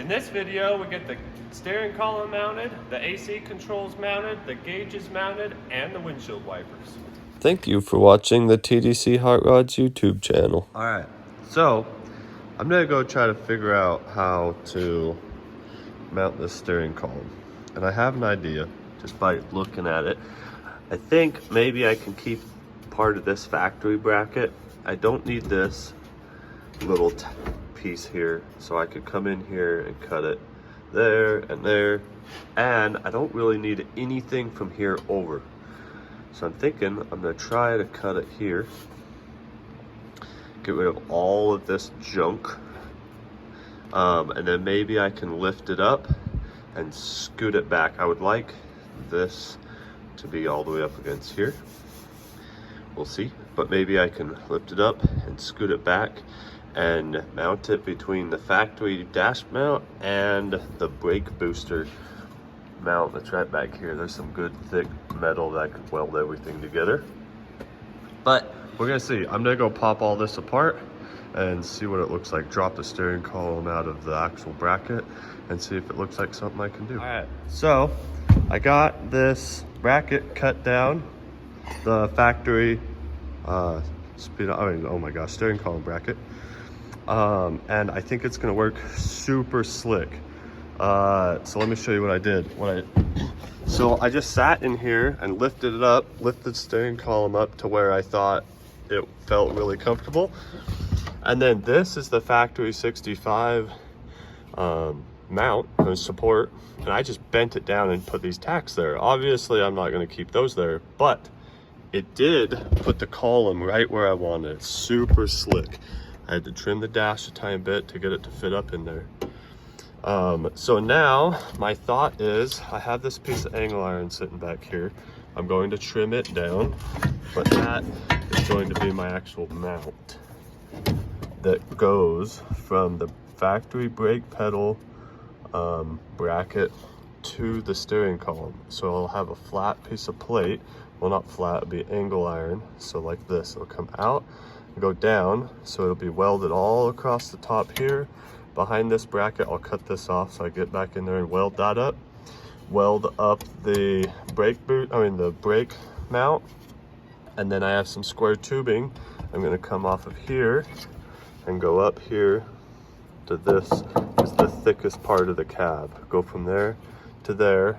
In this video, we get the steering column mounted, the AC controls mounted, the gauges mounted, and the windshield wipers. Thank you for watching the TDC Hot Rods YouTube channel. All right, so I'm gonna go try to figure out how to mount this steering column. And I have an idea just by looking at it. I think maybe I can keep part of this factory bracket. I don't need this little piece here, so I could come in here and cut it there and there, and I don't really need anything from here over. So I'm thinking I'm gonna try to cut it here, get rid of all of this junk, and then maybe I can lift it up and scoot it back. I would like this to be all the way up against here. We'll see, but maybe I can lift it up and scoot it back and mount it between the factory dash mount and the brake booster mount that's right back here. There's some good thick metal that can weld everything together. But we're gonna see. I'm gonna go pop all this apart and see what it looks like. Drop the steering column out of the actual bracket and see if it looks like something I can do. All right, so I got this bracket cut down, the factory steering column bracket. And I think it's gonna work super slick. So let me show you what I did. So I just sat in here and lifted it up, lifted the steering column up to where I thought it felt really comfortable. And then this is the factory 65 mount and support. And I just bent it down and put these tacks there. Obviously, I'm not gonna keep those there, but it did put the column right where I wanted. It's super slick. I had to trim the dash a tiny bit to get it to fit up in there. So now my thought is I have this piece of angle iron sitting back here. I'm going to trim it down, but that is going to be my actual mount that goes from the factory brake pedal bracket to the steering column. So I'll have a flat piece of plate. Well, not flat, it'll be angle iron. So like this, it'll come out, go down, so it'll be welded all across the top here. Behind this bracket, I'll cut this off so I get back in there and weld that up. Weld up the brake mount, and then I have some square tubing. I'm gonna come off of here and go up here to this is the thickest part of the cab. Go from there to there.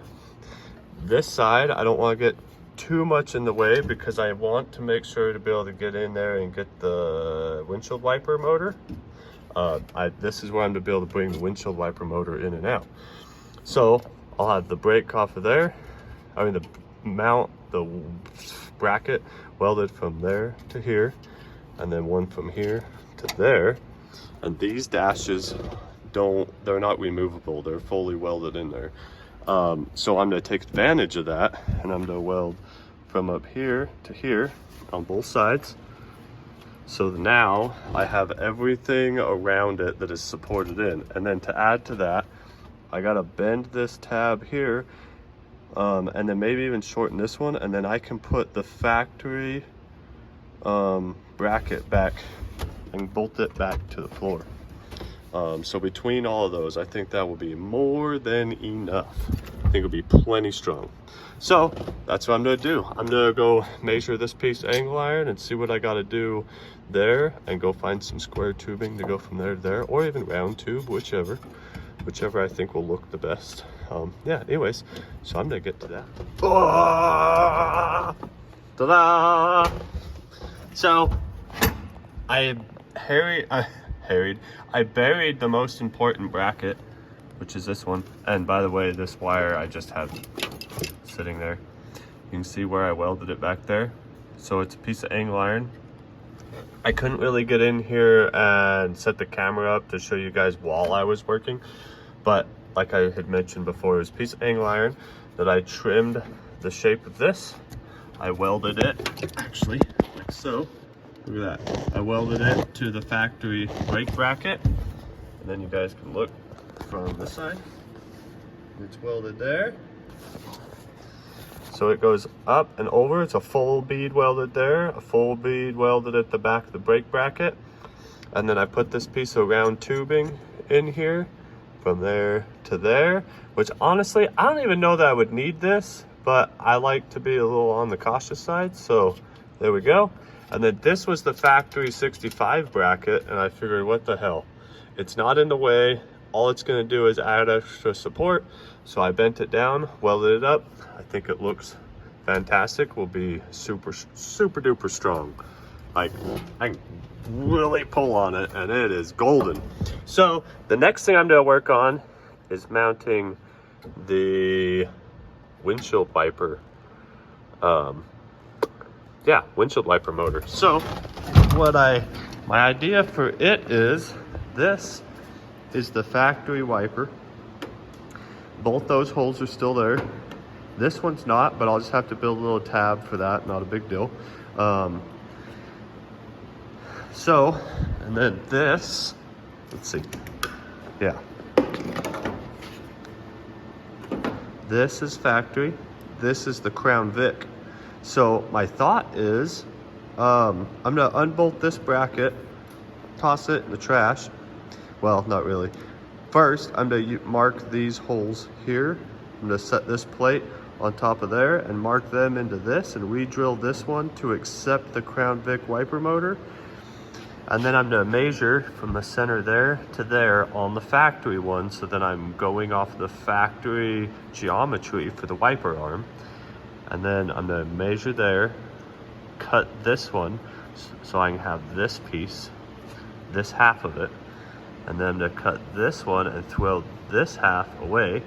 This side, I don't want to get too much in the way because I want to make sure to be able to get in there and get the windshield wiper motor. This is where I'm to be able to bring the windshield wiper motor in and out. So I'll have the brake off of there. The mount, the bracket welded from there to here, and then one from here to there. And these dashes they're not removable. They're fully welded in there. So I'm gonna take advantage of that, and I'm gonna weld from up here to here on both sides. So now I have everything around it that is supported in. And then to add to that, I gotta bend this tab here, and then maybe even shorten this one, and then I can put the factory bracket back and bolt it back to the floor. So between all of those, I think that will be more than enough. I think it'll be plenty strong. So that's what I'm gonna do. I'm gonna go measure this piece of angle iron and see what I gotta do there, and go find some square tubing to go from there to there, or even round tube, whichever I think will look the best. Yeah, anyways, so I'm gonna get to that. Ta-da! So I buried the most important bracket, which is this one. And by the way, this wire I just have sitting there. You can see where I welded it back there. So it's a piece of angle iron. I couldn't really get in here and set the camera up to show you guys while I was working, but like I had mentioned before, it was a piece of angle iron that I trimmed the shape of this. I welded it, actually, like so. Look at that. I welded it to the factory brake bracket, and then you guys can look from this side. It's welded there. So it goes up and over. It's a full bead welded there, a full bead welded at the back of the brake bracket. And then I put this piece of round tubing in here, from there to there, which honestly, I don't even know that I would need this, but I like to be a little on the cautious side. So there we go. And then this was the factory 65 bracket, and I figured, what the hell? It's not in the way. All it's gonna do is add extra support. So I bent it down, welded it up. I think it looks fantastic. Will be super duper strong. Like, I can really pull on it and it is golden. So the next thing I'm gonna work on is mounting the windshield wiper. Yeah, windshield wiper motor. So my idea for it is, this is the factory wiper. Both those holes are still there. This one's not, but I'll just have to build a little tab for that, not a big deal. And then this, let's see, yeah. This is factory, this is the Crown Vic. So my thought is, I'm gonna unbolt this bracket, toss it in the trash. Well, not really. First, I'm gonna mark these holes here. I'm gonna set this plate on top of there and mark them into this and re-drill this one to accept the Crown Vic wiper motor. And then I'm gonna measure from the center there to there on the factory one, so then I'm going off the factory geometry for the wiper arm. And then I'm gonna measure there, cut this one, so I can have this piece, this half of it. And then I'm gonna cut this one and throw this half away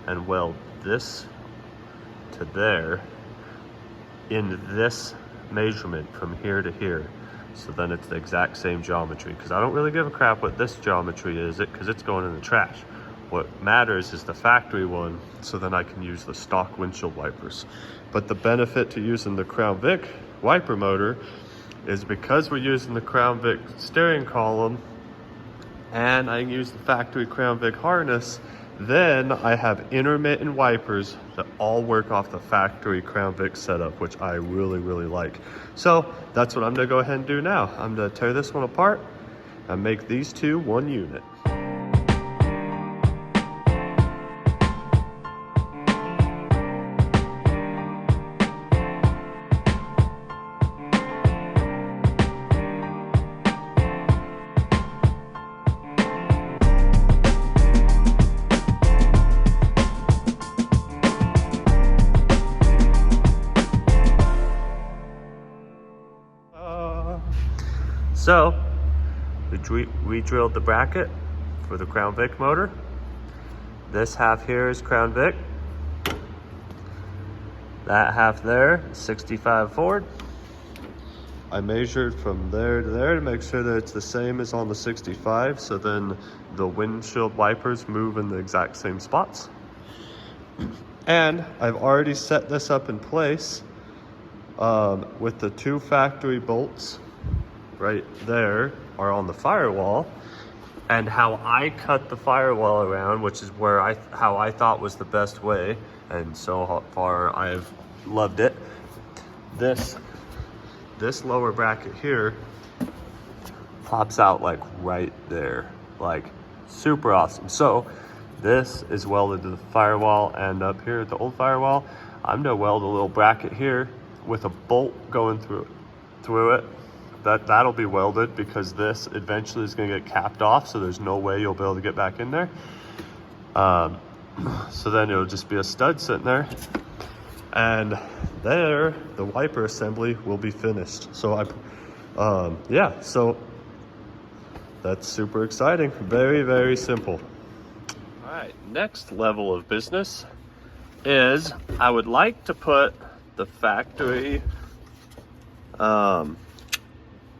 and weld this to there in this measurement from here to here. So then it's the exact same geometry, because I don't really give a crap what this geometry is, because it's going in the trash. What matters is the factory one, so then I can use the stock windshield wipers. But the benefit to using the Crown Vic wiper motor is, because we're using the Crown Vic steering column and I can use the factory Crown Vic harness, then I have intermittent wipers that all work off the factory Crown Vic setup, which I really like. So that's what I'm gonna go ahead and do now. I'm gonna tear this one apart and make these two one unit. So we re-drilled the bracket for the Crown Vic motor. This half here is Crown Vic. That half there, 65 Ford. I measured from there to there to make sure that it's the same as on the 65, so then the windshield wipers move in the exact same spots. And I've already set this up in place with the two factory bolts right there are on the firewall, and how I cut the firewall around, which is where how I thought was the best way, and so far I've loved it. This lower bracket here pops out like right there, like super awesome. So this is welded to the firewall, and up here at the old firewall, I'm gonna weld a little bracket here with a bolt going through it. That'll be welded, because this eventually is going to get capped off, so there's no way you'll be able to get back in there. So then it'll just be a stud sitting there, and there the wiper assembly will be finished. So yeah, so that's super exciting. Very simple. All right, next level of business is I would like to put the factory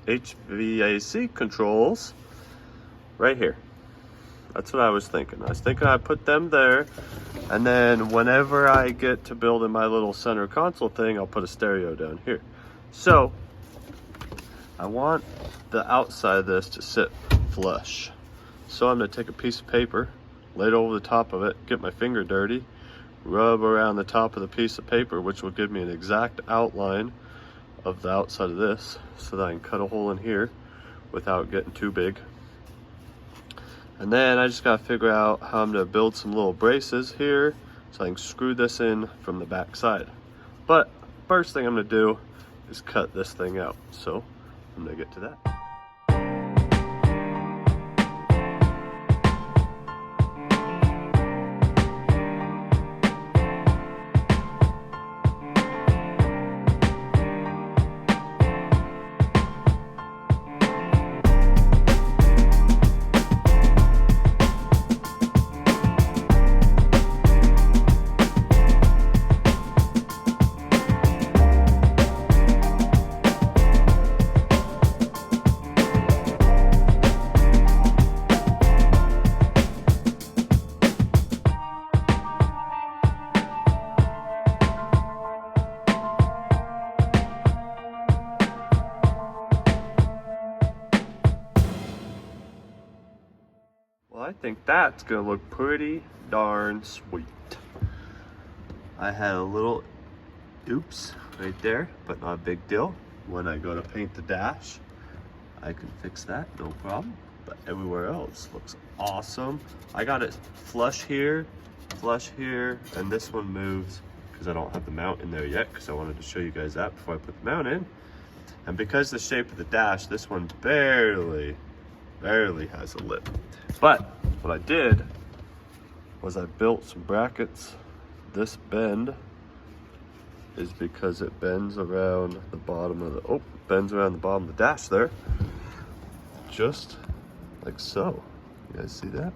HVAC controls right here. That's what I was thinking. I was thinking I'd put them there, and then whenever I get to building my little center console thing, I'll put a stereo down here. So I want the outside of this to sit flush. So I'm gonna take a piece of paper, lay it over the top of it, get my finger dirty, rub around the top of the piece of paper, which will give me an exact outline of the outside of this, so that I can cut a hole in here without getting too big. And then I just gotta figure out how I'm gonna build some little braces here so I can screw this in from the back side. But first thing I'm gonna do is cut this thing out. So I'm gonna get to that. Well, I think that's gonna look pretty darn sweet. I had a little oops right there, but not a big deal. When I go to paint the dash, I can fix that, no problem. But everywhere else looks awesome. I got it flush here, and this one moves because I don't have the mount in there yet, because I wanted to show you guys that before I put the mount in. And because the shape of the dash, this one barely has a lip. But what I did was I built some brackets. This bend is because it bends around the bottom of the, bends around the bottom of the dash there. Just like so. You guys see that?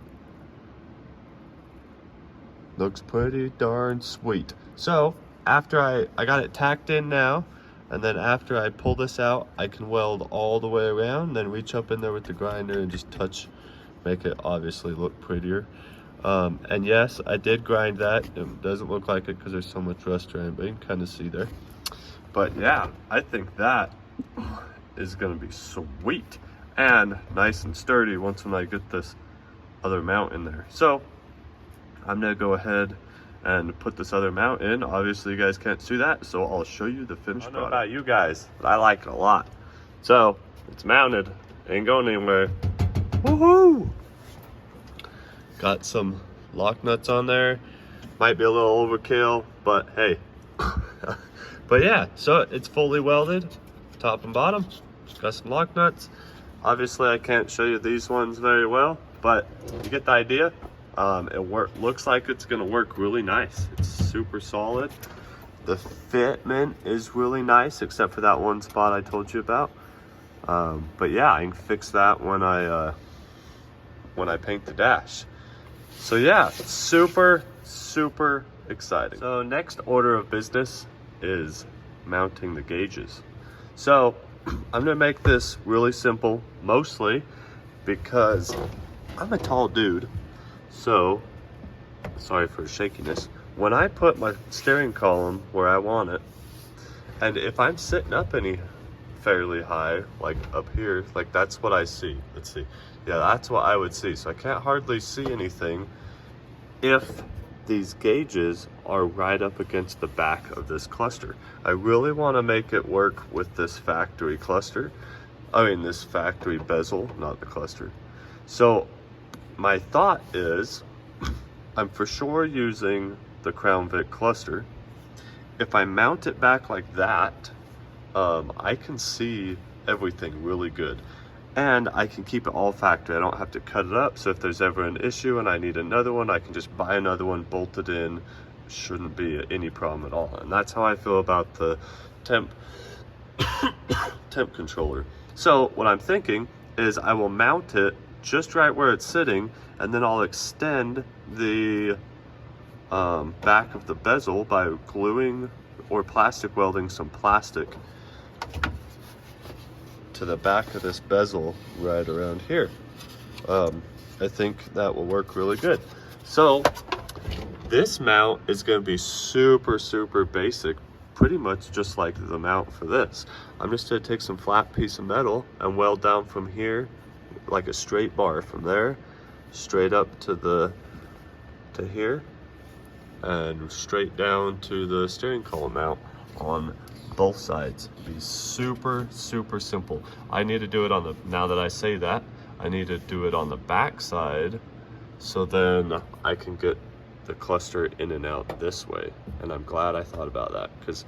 Looks pretty darn sweet. So after I got it tacked in now, and then after I pull this out, I can weld all the way around, then reach up in there with the grinder and just touch, make it obviously look prettier. And yes, I did grind that. It doesn't look like it because there's so much rust around, but you can kind of see there. But yeah, I think that is gonna be sweet and nice and sturdy once when I get this other mount in there. So I'm gonna go ahead and put this other mount in. Obviously you guys can't see that, so I'll show you the finished product. I don't know about you guys, but I like it a lot. So it's mounted, ain't going anywhere. Woohoo! Got some lock nuts on there. Might be a little overkill, but hey. But yeah, so it's fully welded, top and bottom. Got some lock nuts. Obviously I can't show you these ones very well, but you get the idea. Looks like it's gonna work really nice. It's super solid. The fitment is really nice, except for that one spot I told you about. But yeah, I can fix that when I paint the dash. So yeah, super exciting. So next order of business is mounting the gauges. So I'm gonna make this really simple, mostly because I'm a tall dude. So, sorry for the shakiness. When I put my steering column where I want it, and if I'm sitting up any fairly high, like up here, like that's what I see. Let's see. Yeah, that's what I would see. So I can't hardly see anything if these gauges are right up against the back of this cluster. I really want to make it work with this factory cluster. I mean, this factory bezel, not the cluster. So my thought is, I'm for sure using the Crown Vic cluster. If I mount it back like that, I can see everything really good. And I can keep it all factory. I don't have to cut it up. So if there's ever an issue and I need another one, I can just buy another one, bolt it in. Shouldn't be any problem at all. And that's how I feel about the temp controller. So what I'm thinking is I will mount it just right where it's sitting, and then I'll extend the back of the bezel by gluing or plastic welding some plastic to the back of this bezel right around here. I think that will work really good. So this mount is going to be super basic, pretty much just like the mount for this. I'm just going to take some flat piece of metal and weld down from here like a straight bar from there straight up to here and straight down to the steering column mount on both sides. Be super simple. I need to do it on the, now that I say that, I need to do it on the back side, so then I can get the cluster in and out this way. And I'm glad I thought about that, because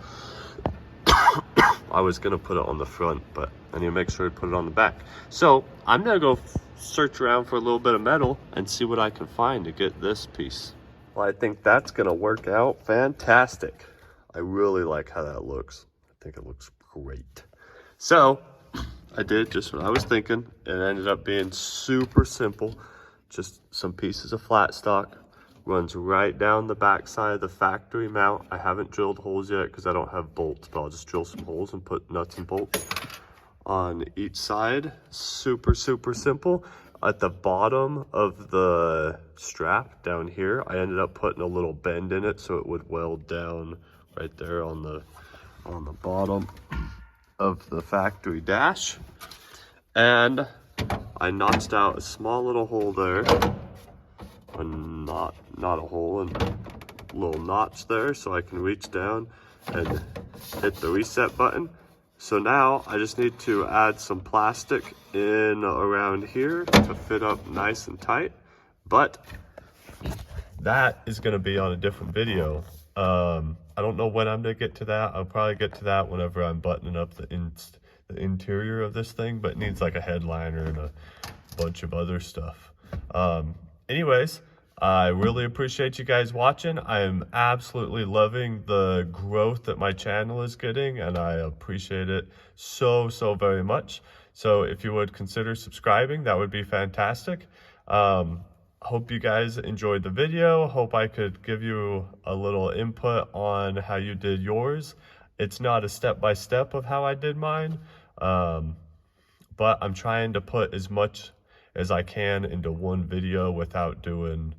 I was gonna put it on the front, but I need to make sure to put it on the back. So I'm gonna go search around for a little bit of metal and see what I can find to get this piece. Well, I think that's gonna work out fantastic. I really like how that looks. I think it looks great. So I did just what I was thinking. It ended up being super simple. Just some pieces of flat stock. Runs right down the back side of the factory mount. I haven't drilled holes yet because I don't have bolts, but I'll just drill some holes and put nuts and bolts on each side. Super, super simple. At the bottom of the strap down here, I ended up putting a little bend in it so it would weld down right there on the bottom of the factory dash. And I notched out a small little hole there. Not a hole, and a little notch there so I can reach down and hit the reset button. So now I just need to add some plastic in around here to fit up nice and tight, but that is going to be on a different video. I don't know when I'm going to get to that. I'll probably get to that whenever I'm buttoning up the interior of this thing, but it needs like a headliner and a bunch of other stuff. Anyways, I really appreciate you guys watching. I am absolutely loving the growth that my channel is getting, and I appreciate it so very much. So if you would consider subscribing, that would be fantastic. Hope you guys enjoyed the video. Hope I could give you a little input on how you did yours. It's not a step-by-step of how I did mine, but I'm trying to put as much as I can into one video without doing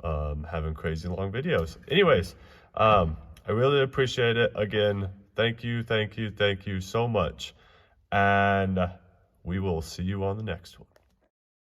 having crazy long videos. Anyways, I really appreciate it. Again, thank you so much, and we will see you on the next one.